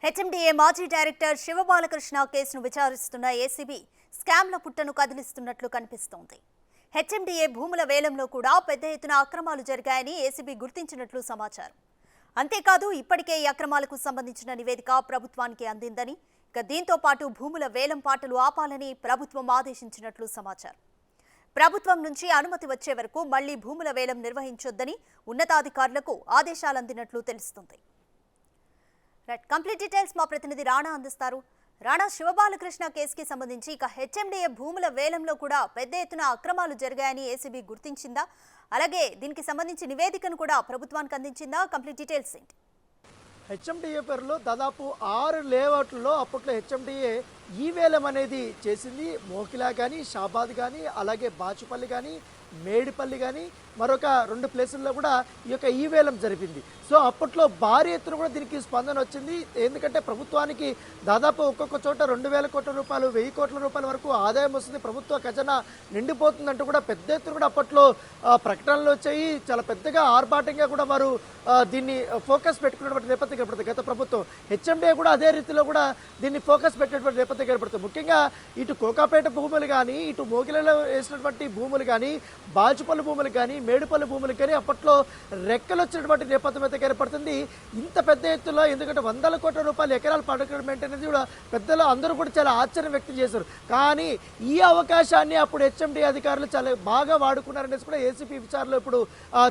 HMDA మాజీ director Shiva Balakrishna కేసును విచారిస్తున్న ACB స్కామ్ల పుట్టను కదిలిస్తున్నట్లు కనిపిస్తోంది. హెచ్ఎండిఏ భూముల వేలంలో కూడా పెద్ద ఎత్తున అక్రమాలు జరిగాయని ఏసీబీ గుర్తించినట్లు సమాచారం. అంతేకాదు ఇప్పటికే ఈ అక్రమాలకు సంబంధించిన నివేదిక ప్రభుత్వానికి అందిందని, దీంతో పాటు భూముల వేలం పాటలు ఆపాలని ప్రభుత్వం ఆదేశించినట్లు సమాచారం. ప్రభుత్వం నుంచి అనుమతి వచ్చే వరకు మళ్లీ భూముల వేలం నిర్వహించొద్దని ఉన్నతాధికారులకు ఆదేశాలు అందినట్లు తెలుస్తుంది. కంప్లీట్ డీటెయిల్స్ మా ప్రతినిధి రాణా అందిస్తారు. రాణా, శివబాలకృష్ణ కేసుకి సంబంధించి ఇక హెచ్ఎండిఏ భూముల వేలంలో కూడా పెద్ద ఎత్తున అక్రమాలు జరిగాయని ఏసీబీ గుర్తించిందా? అలాగే దీనికి సంబంధించి నివేదికను కూడా ప్రభుత్వానికి అందించిందా? కంప్లీట్ డీటెయిల్స్ ఏంటి? హెచ్ఎండిఏ పేరులో దాదాపు 6 లేఅవుట్లలో అప్పట్లో హెచ్ఎండిఏ ఈ వేలం అనేది చేసింది. మోకిలా కానీ, షాబాద్ కానీ, అలాగే బాచుపల్లి కానీ, మేడిపల్లి కానీ, మరొక 2 ప్లేసుల్లో కూడా ఈ యొక్క ఈ వేలం జరిపింది. సో అప్పట్లో భారీ ఎత్తున కూడా దీనికి స్పందన వచ్చింది. ఎందుకంటే ప్రభుత్వానికి దాదాపు ఒక్కొక్క చోట 2,000 కోట్ల రూపాయలు, 1,000 కోట్ల రూపాయల వరకు ఆదాయం వస్తుంది, ప్రభుత్వ ఖజానా నిండిపోతుందంటూ కూడా పెద్ద ఎత్తున కూడా అప్పట్లో ప్రకటనలు వచ్చాయి. చాలా పెద్దగా ఆర్భాటంగా కూడా వారు దీన్ని ఫోకస్ పెట్టుకున్నటువంటి నేపథ్యం కనపడుతుంది గత ప్రభుత్వం. హెచ్ఎండిఏ కూడా అదే రీతిలో కూడా దీన్ని ఫోకస్ పెట్టినటువంటి నేపథ్యం కనపడుతుంది. ముఖ్యంగా ఇటు కోకాపేట భూములు కానీ, ఇటు మోగిలలో వేసినటువంటి భూములు కానీ, బాచుపల్లి భూములు కానీ, మేడిపల్లి భూములు కానీ అప్పట్లో రెక్కలు వచ్చినటువంటి నేపథ్యం అయితే కనపడుతుంది. ఇంత పెద్ద ఎత్తులో, ఎందుకంటే 100 కోట్ల రూపాయలు ఎకరాలు పడకడం అనేది కూడా పెద్దలు అందరూ కూడా చాలా ఆశ్చర్యం వ్యక్తం చేశారు. కానీ ఈ అవకాశాన్ని అప్పుడు హెచ్ఎండిఏ అధికారులు చాలా బాగా వాడుకున్నారనేసి కూడా ఏసీపీ విచారణలో ఇప్పుడు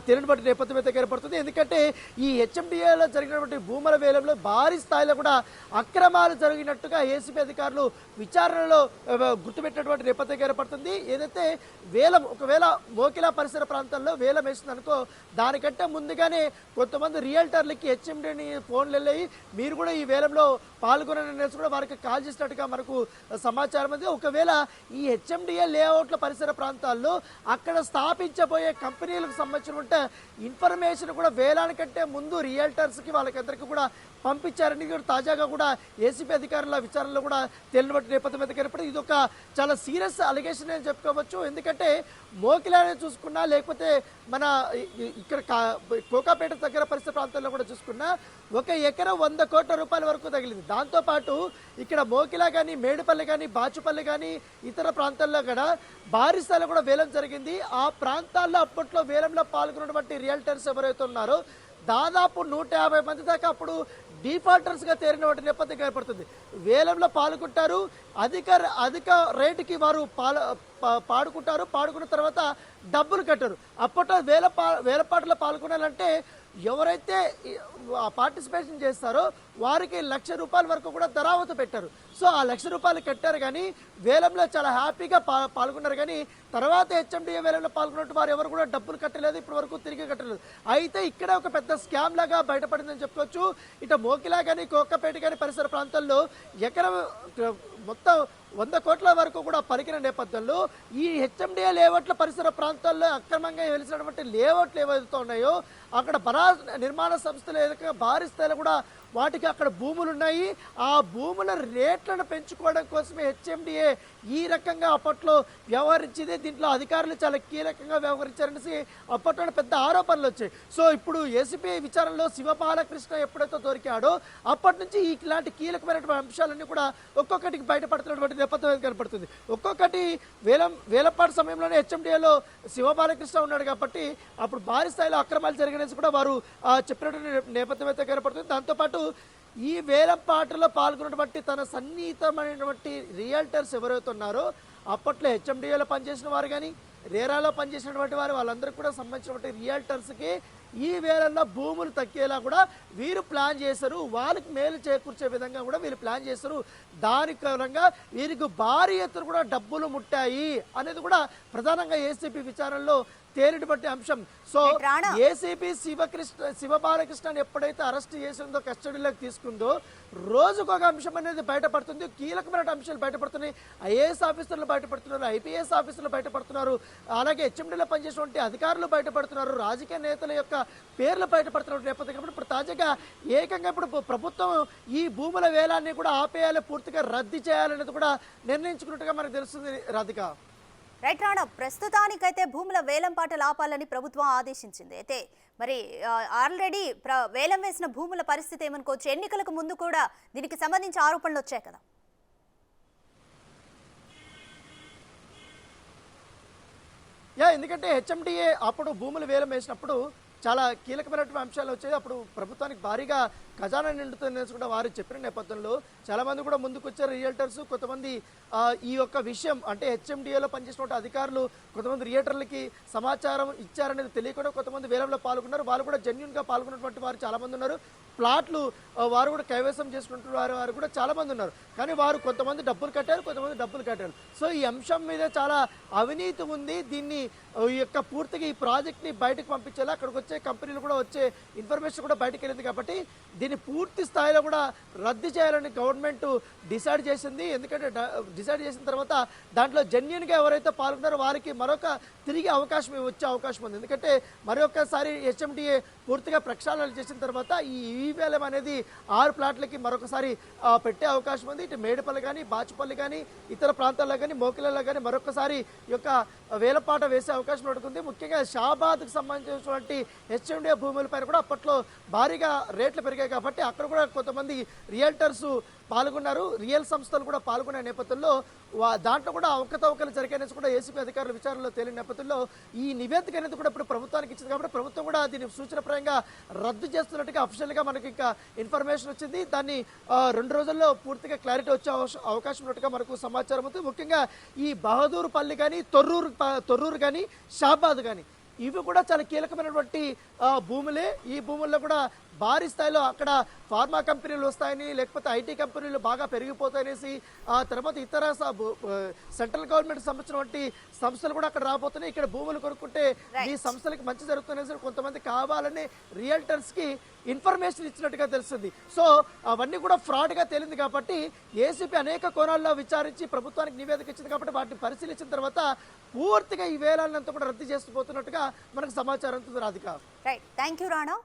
తెలియబట్టి నేపథ్యం అయితే కనపడుతుంది. ఎందుకంటే ఈ హెచ్ఎండిఏలో జరిగినటువంటి భూముల వేలంలో భారీ స్థాయిలో కూడా అక్రమాలు జరిగినట్టుగా ఏసీపీ అధికారులు విచారణలో గుర్తుపెట్టినటువంటి నేపథ్యం కనపడుతుంది. ఏదైతే వేలం ఒకవేళ మోకిలా పరిసర ప్రాంతాల్లో వేలం వేసిందనుకో, దానికంటే ముందుగానే కొంతమంది రియల్టర్లకి హెచ్ఎండిని ఫోన్లు వెళ్ళాయి, మీరు కూడా ఈ వేలంలో పాల్గొననేసి కూడా వారికి కాల్ చేసినట్టుగా మనకు సమాచారం ఉంది. ఒకవేళ ఈ హెచ్ఎండిఏ లేఅవుట్ల పరిసర ప్రాంతాల్లో అక్కడ స్థాపించబోయే కంపెనీలకు సంబంధించిన ఇన్ఫర్మేషన్ కూడా వేలానికంటే ముందు రియల్టర్స్కి వాళ్ళకందరికీ కూడా పంపించారని తాజాగా కూడా ఏసీపీ అధికారుల విచారణలో కూడా తెలియబట్టి నేపథ్యం అయితే కనపడి ఇది ఒక చాలా సీరియస్ అలిగేషన్ అని చెప్పుకోవచ్చు. ఎందుకంటే మోకిలానే చూసుకున్నా, లేకపోతే మన ఇక్కడ కోకాపేట దగ్గర పరిసర ప్రాంతాల్లో కూడా చూసుకున్నా 1 ఎకరం 100 కోట్ల రూపాయల వరకు తగిలింది. దాంతోపాటు ఇక్కడ మోకిలా కానీ, మేడిపల్లి కానీ, బాచుపల్లి కానీ, ఇతర ప్రాంతాల్లో కూడా భారీ స్థాయిలో కూడా వేలం జరిగింది. ఆ ప్రాంతాల్లో అప్పట్లో వేలంలో పాల్గొన్నటువంటి రియల్టర్స్ ఎవరైతే ఉన్నారో దాదాపు 150 మంది దాకా అప్పుడు డిఫాల్టర్స్గా తేరినటువంటి నేపథ్యం ఏర్పడుతుంది. వేలంలో పాల్గొంటారు, అధిక రేటుకి వారు పాడుకున్న తర్వాత డబ్బులు కట్టారు. అప్పట్లో వేలపాటలో పాల్గొనాలంటే ఎవరైతే పార్టిసిపేషన్ చేస్తారో వారికి ₹1,00,000 వరకు కూడా ధరావత పెట్టారు. సో ఆ ₹1,00,000 కట్టారు, కానీ వేలంలో చాలా హ్యాపీగా పాల్గొన్నారు. కానీ తర్వాత హెచ్ఎండిఏ వేలంలో పాల్గొన్నట్టు వారు ఎవరు కూడా డబ్బులు కట్టలేదు, ఇప్పటి వరకు తిరిగి కట్టలేదు. అయితే ఇక్కడ ఒక పెద్ద స్కామ్ లాగా బయటపడిందని చెప్పుకోవచ్చు. ఇటు మోకిలా కానీ, కోక్కపేట కానీ పరిసర ప్రాంతాల్లో ఎకరం మొత్తం 100 కోట్ల వరకు కూడా పలికిన నేపథ్యంలో ఈ హెచ్ఎండిఏ లేఅవుట్ల పరిసర ప్రాంతాల్లో అక్రమంగా వెలిసినటువంటి లేఅవుట్లు ఏవైతే ఉన్నాయో అక్కడ నిర్మాణ సంస్థలు ఏదైనా భారీ స్థాయిలో కూడా వాటికి అక్కడ భూములు ఉన్నాయి. ఆ భూముల రేట్లను పెంచుకోవడం కోసమే హెచ్ఎండిఏ ఈ రకంగా అప్పట్లో వ్యవహరించింది. దీంట్లో అధికారులు చాలా కీలకంగా వ్యవహరించారనేసి అప్పట్లో పెద్ద ఆరోపణలు వచ్చాయి. సో ఇప్పుడు ఏసీబీ విచారణలో శివబాలకృష్ణ ఎప్పుడైతే దొరికాడో అప్పటి నుంచి ఇలాంటి కీలకమైనటువంటి అంశాలన్నీ కూడా ఒక్కొక్కటికి బయటపడుతున్నటువంటి నేపథ్యం కనపడుతుంది. ఒక్కొక్కటి వేలపాటు సమయంలోనే హెచ్ఎండిఏలో శివబాలకృష్ణ ఉన్నాడు కాబట్టి అప్పుడు భారీ స్థాయిలో అక్రమాలు జరిగినసి కూడా వారు చెప్పినటువంటి నేపథ్యం అయితే కనపడుతుంది. దాంతోపాటు ఈ వేలంపాటలో పాల్గొన్నటువంటి తన సన్నిహితమైనటువంటి రియల్టర్స్ ఎవరైతే ఉన్నారో అప్పట్లో హెచ్ఎండిఏలో పనిచేసిన వారు కానీ, రేరాలో పనిచేసినటువంటి వారు, వాళ్ళందరికీ కూడా సంబంధించినటువంటి రియల్టర్స్కి ఈ వేళల్లో భూములు తగ్గేలా కూడా వీరు ప్లాన్ చేశారు. వాళ్ళకి మేలు చేకూర్చే విధంగా కూడా వీళ్ళు ప్లాన్ చేశారు. దాని కారణంగా వీరికి భారీ ఎత్తున కూడా డబ్బులు ముట్టాయి అనేది కూడా ప్రధానంగా ఏసీబీ విచారణలో తేలినటువంటి అంశం. సో ఏసీబీ శివబాలకృష్ణని ఎప్పుడైతే అరెస్ట్ చేసిందో, కస్టడీలోకి తీసుకుందో, రోజుకు ఒక అంశం అనేది బయటపడుతుంది. కీలకమైన అంశాలు బయటపడుతున్నాయి. ఐఏఎస్ ఆఫీసర్లు బయటపడుతున్నారు, ఐపీఎస్ ఆఫీసర్లు బయటపడుతున్నారు, అలాగే హెచ్ఎండిలో పనిచేసినటువంటి అధికారులు బయటపడుతున్నారు, రాజకీయ నేతల యొక్క పేర్లు బయటపడుతున్న నేపథ్యం. ఇప్పుడు తాజాగా ఏకంగా ఇప్పుడు ప్రభుత్వం ఈ భూముల వేలాన్ని కూడా ఆపేయాలి, పూర్తిగా రద్దు చేయాలనేది కూడా నిర్ణయించుకున్నట్టుగా మనకు తెలుస్తుంది. రాధిక, రైట్ రాణా, ప్రస్తుతానికైతే భూముల వేలం పాటలు ఆపాలని ప్రభుత్వం ఆదేశించింది. అయితే మరి ఆల్రెడీ వేలం వేసిన భూముల పరిస్థితి ఏమనుకోవచ్చు? ఎన్నికలకు ముందు కూడా దీనికి సంబంధించి ఆరోపణలు వచ్చాయి కదా. ఎందుకంటే హెచ్ఎండిఏ అప్పుడు భూములు వేలం వేసినప్పుడు చాలా కీలకమైనటువంటి అంశాలు వచ్చాయి. అప్పుడు ప్రభుత్వానికి భారీగా ఖజానా నిండుతుందని కూడా వారు చెప్పిన నేపథ్యంలో చాలా మంది కూడా ముందుకు వచ్చారు. రియల్టర్స్ కొంతమంది ఈ యొక్క విషయం అంటే హెచ్ఎండిఏలో పనిచేసినటువంటి అధికారులు కొంతమంది రియల్టర్లకి సమాచారం ఇచ్చారనేది తెలియకుండా కొంతమంది వేలంలో పాల్గొన్నారు. వాళ్ళు కూడా జెన్యున్గా పాల్గొన్నటువంటి వారు చాలా మంది ఉన్నారు. ప్లాట్లు వారు కూడా కైవసం చేసుకుంటున్న వారు కూడా చాలా మంది ఉన్నారు. కానీ వారు కొంతమంది డబ్బులు కట్టారు, కొంతమంది డబ్బులు కట్టారు. సో ఈ అంశం మీద చాలా అవినీతి ఉంది. దీన్ని ఈ యొక్క పూర్తిగా ఈ ప్రాజెక్ట్ని బయటకు పంపించేలా అక్కడికి వచ్చే కంపెనీలు కూడా వచ్చే ఇన్ఫర్మేషన్ కూడా బయటకు వెళ్ళింది. కాబట్టి దీన్ని పూర్తి స్థాయిలో కూడా రద్దు చేయాలని గవర్నమెంట్ డిసైడ్ చేసింది. ఎందుకంటే డిసైడ్ చేసిన తర్వాత దాంట్లో జెన్యున్గా ఎవరైతే పాల్గొన్నారో వారికి మరొక తిరిగి అవకాశం వచ్చే అవకాశం ఉంది. ఎందుకంటే మరొకసారి హెచ్ఎండిఏ పూర్తిగా ప్రక్షాళన చేసిన తర్వాత ఈ వేలం అనేది 6 ప్లాట్లకి మరొకసారి పెట్టే అవకాశం ఉంది. ఇటు మేడిపల్లి కానీ, బాచుపల్లి కానీ, ఇతర ప్రాంతాల్లో కానీ, మోకిలలో కానీ మరొకసారి ఈ యొక్క వేలపాట వేసే అవకాశం ఉంటుంది. ముఖ్యంగా షాబాద్కి సంబంధించినటువంటి హెచ్ఎండిఏ భూములపైన కూడా అప్పట్లో భారీగా రేట్లు పెరిగాయి. కాబట్టి అక్కడ కూడా కొంతమంది రియల్టర్స్ పాల్గొన్నారు. రియల్ సంస్థలు కూడా పాల్గొనే నేపథ్యంలో దాంట్లో కూడా అవకతవకలు జరిగాయనేసి కూడా ఏసీబీ అధికారుల విచారణలో తేలిన నేపథ్యంలో ఈ నివేదిక అనేది కూడా ఇప్పుడు ప్రభుత్వానికి ఇచ్చింది. కాబట్టి ప్రభుత్వం కూడా దీన్ని సూచనప్రాయంగా రద్దు చేస్తున్నట్టుగా అఫీషియల్గా మనకి ఇంకా ఇన్ఫర్మేషన్ వచ్చింది. దాన్ని 2 రోజుల్లో పూర్తిగా క్లారిటీ వచ్చే అవకాశం ఉన్నట్టుగా మనకు సమాచారం ఉంది. ముఖ్యంగా ఈ బహదూర్పల్లి కానీ, తొర్రూరు కానీ, షాబాద్ కానీ ఇవి కూడా చాలా కీలకమైనటువంటి భూములే. ఈ భూముల్లో కూడా భారీ స్థాయిలో అక్కడ ఫార్మా కంపెనీలు వస్తాయని, లేకపోతే ఐటీ కంపెనీలు బాగా పెరిగిపోతాయనేసి, ఆ తర్వాత ఇతర సెంట్రల్ గవర్నమెంట్ సంబంధించినటువంటి సంస్థలు కూడా అక్కడ రాబోతున్నాయి. ఇక్కడ భూములు కొనుక్కుంటే ఈ సంస్థలకు మంచి జరుగుతుందనేసి కొంతమంది కావాలని రియల్టర్స్కి ఇన్ఫర్మేషన్ ఇచ్చినట్టుగా తెలుస్తుంది. సో అవన్నీ కూడా ఫ్రాడ్గా తేలింది. కాబట్టి ఏసీబీ అనేక కోణాల్లో విచారించి ప్రభుత్వానికి నివేదిక ఇచ్చింది. కాబట్టి వాటిని పరిశీలించిన తర్వాత పూర్తిగా ఈ వేలాన్నంతా కూడా రద్దు చేస్తూ పోతున్నట్టుగా మనకు సమాచారం Radhika. Right, thank you Rana.